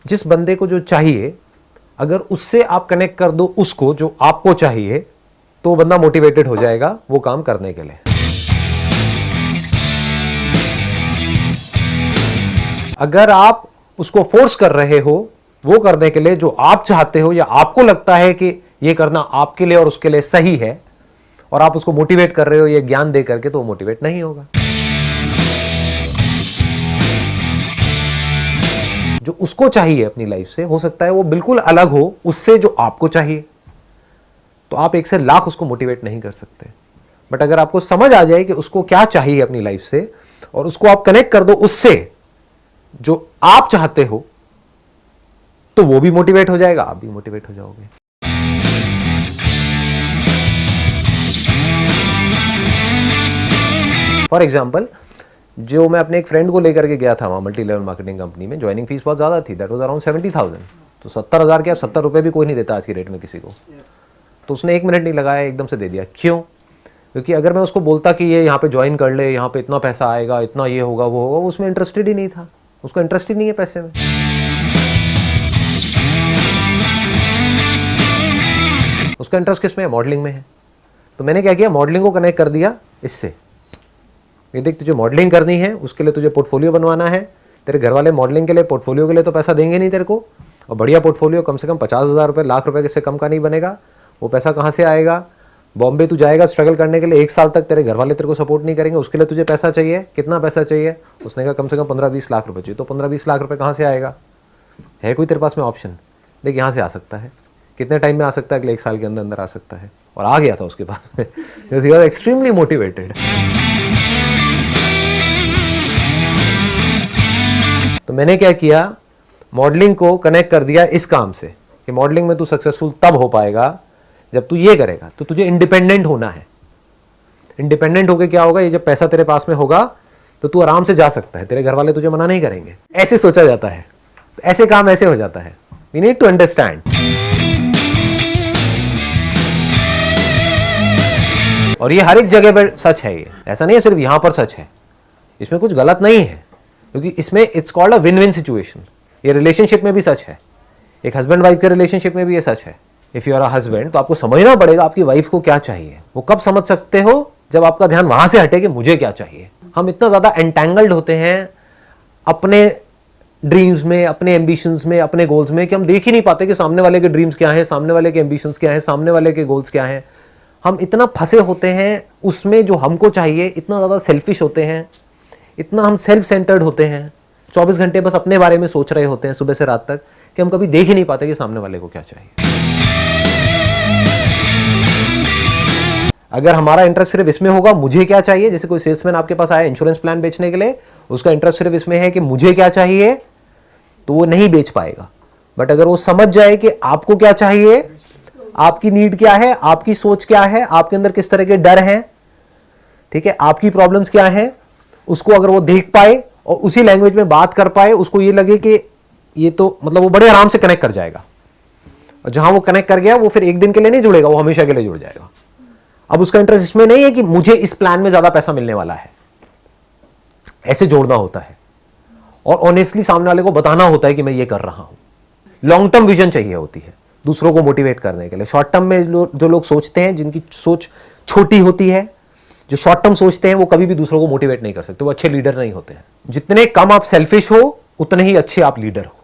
जिस बंदे को जो चाहिए, अगर उससे आप कनेक्ट कर दो उसको जो आपको चाहिए, तो वो बंदा मोटिवेटेड हो जाएगा वो काम करने के लिए। अगर आप उसको फोर्स कर रहे हो वो करने के लिए जो आप चाहते हो या आपको लगता है कि ये करना आपके लिए और उसके लिए सही है, और आप उसको मोटिवेट कर रहे हो ये ज्ञान दे करके, तो वो मोटिवेट नहीं होगा। जो उसको चाहिए अपनी लाइफ से, हो सकता है वो बिल्कुल अलग हो उससे जो आपको चाहिए, तो आप एक से लाख उसको मोटिवेट नहीं कर सकते। बट अगर आपको समझ आ जाए कि उसको क्या चाहिए अपनी लाइफ से, और उसको आप कनेक्ट कर दो उससे जो आप चाहते हो, तो वो भी मोटिवेट हो जाएगा, आप भी मोटिवेट हो जाओगे। फॉर एग्जाम्पल, जो मैं अपने एक फ्रेंड को लेकर के गया था वहाँ मल्टी लेवल मार्केटिंग कंपनी में, ज्वाइनिंग फीस बहुत ज़्यादा थी, दैट वाज अराउंड 70,000। तो 70,000 क्या, 70 रुपये भी कोई नहीं देता आज की डेट में किसी को। तो उसने 1 मिनट नहीं लगाया, एकदम से दे दिया। क्यों? क्योंकि अगर मैं उसको बोलता कि ये यहाँ पे ज्वाइन कर ले, यहाँ पे इतना पैसा आएगा, इतना ये होगा वो होगा, उसमें इंटरेस्टेड ही नहीं था। उसको इंटरेस्ट ही नहीं है पैसे में। उसका इंटरेस्ट किस में है? मॉडलिंग में है। तो मैंने क्या किया, मॉडलिंग को कनेक्ट कर दिया इससे। ये देख, तुझे मॉडलिंग करनी है, उसके लिए तुझे पोर्टफोलियो बनवाना है। तेरे घर वाले मॉडलिंग के लिए, पोर्टफोलियो के लिए तो पैसा देंगे नहीं तेरे को, और बढ़िया पोर्टफोलियो कम से कम 50,000 रुपये, लाख रुपये से कम का नहीं बनेगा। वो पैसा कहाँ से आएगा? बॉम्बे तू जाएगा स्ट्रगल करने के लिए, 1 साल तक तेरे घर वाले तेरे को सपोर्ट नहीं करेंगे, उसके लिए तुझे पैसा चाहिए। कितना पैसा चाहिए? उसने कहा कम से कम 15-20 लाख रुपये चाहिए। तो 15-20 लाख रुपये कहाँ से आएगा? है कोई तेरे पास में ऑप्शन? देख, यहाँ से आ सकता है। कितने टाइम में आ सकता है? अगले 1 साल के अंदर अंदर आ सकता है। और आ गया था उसके पास में। He was extremely motivated. तो मैंने क्या किया, मॉडलिंग को कनेक्ट कर दिया इस काम से कि मॉडलिंग में तू सक्सेसफुल तब हो पाएगा जब तू ये करेगा। तो तुझे इंडिपेंडेंट होना है। इंडिपेंडेंट होके क्या होगा, ये जब पैसा तेरे पास में होगा तो तू आराम से जा सकता है, तेरे घर वाले तुझे मना नहीं करेंगे। ऐसे सोचा जाता है, तो ऐसे काम ऐसे हो जाता है। We need to understand. और ये हर एक जगह पर सच है। ये ऐसा नहीं है सिर्फ यहां पर सच है, इसमें कुछ गलत नहीं है, क्योंकि इसमें it's called a win win situation. ये रिलेशनशिप में भी सच है, एक हस्बैंड वाइफ के रिलेशनशिप में भी ये सच है। If you are a husband, तो आपको समझना पड़ेगा आपकी वाइफ को क्या चाहिए। वो कब समझ सकते हो? जब आपका ध्यान वहां से हटे कि मुझे क्या चाहिए। हम इतना ज्यादा एंटैंगल्ड होते हैं अपने ड्रीम्स में, अपने एम्बिशंस में, अपने गोल्स में, कि हम देख ही नहीं पाते कि सामने वाले के ड्रीम्स क्या है, सामने वाले के एम्बिशंस क्या है, सामने वाले के गोल्स क्या है। हम इतना फंसे होते हैं उसमें जो हमको चाहिए, इतना ज्यादा सेल्फिश होते हैं, इतना हम सेल्फ सेंटर्ड होते हैं, 24 घंटे बस अपने बारे में सोच रहे होते हैं सुबह से रात तक, कि हम कभी देख ही नहीं पाते कि सामने वाले को क्या चाहिए। अगर हमारा इंटरेस्ट सिर्फ इसमें होगा मुझे क्या चाहिए, जैसे कोई सेल्समैन आपके पास आया इंश्योरेंस प्लान बेचने के लिए, उसका इंटरेस्ट सिर्फ इसमें है कि मुझे क्या चाहिए, तो वो नहीं बेच पाएगा। बट अगर वो समझ जाए कि आपको क्या चाहिए, आपकी नीड क्या है, आपकी सोच क्या है, आपके अंदर किस तरह के डर हैं, ठीक है, आपकी प्रॉब्लम्स क्या है, उसको अगर वो देख पाए और उसी लैंग्वेज में बात कर पाए, उसको ये लगे कि ये तो मतलब वो बड़े आराम से कनेक्ट कर जाएगा। और जहां वो कनेक्ट कर गया, वो फिर एक दिन के लिए नहीं जुड़ेगा, वो हमेशा के लिए जुड़ जाएगा। अब उसका इंटरेस्ट इसमें नहीं है कि मुझे इस प्लान में ज्यादा पैसा मिलने वाला है, ऐसे जोड़ना होता है। और ऑनेस्टली सामने वाले को बताना होता है कि मैं ये कर रहा हूं। लॉन्ग टर्म विजन चाहिए होती है दूसरों को मोटिवेट करने के लिए। शॉर्ट टर्म में जो लोग सोचते हैं, जिनकी सोच छोटी होती है, जो शॉर्ट टर्म सोचते हैं, वो कभी भी दूसरों को मोटिवेट नहीं कर सकते, वो अच्छे लीडर नहीं होते हैं। जितने कम आप सेल्फिश हो, उतने ही अच्छे आप लीडर हो।